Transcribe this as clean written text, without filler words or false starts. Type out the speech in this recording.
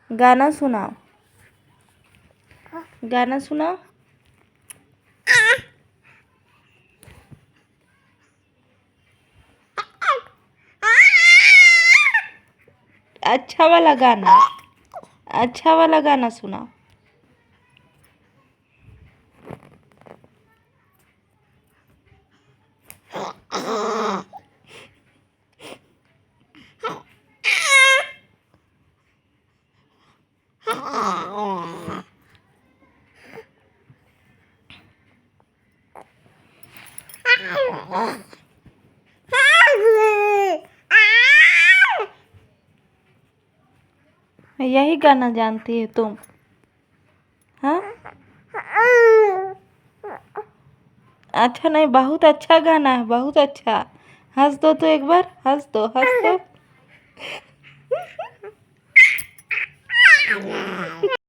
गाना सुनाओ, गाना सुनाओ। अच्छा वाला गाना, अच्छा वाला गाना सुनाओ। यही गाना जानती है तुम? हाँ, अच्छा नहीं, बहुत अच्छा गाना है, बहुत अच्छा। हंस दो तो एक बार, हंस दो, हंस दो।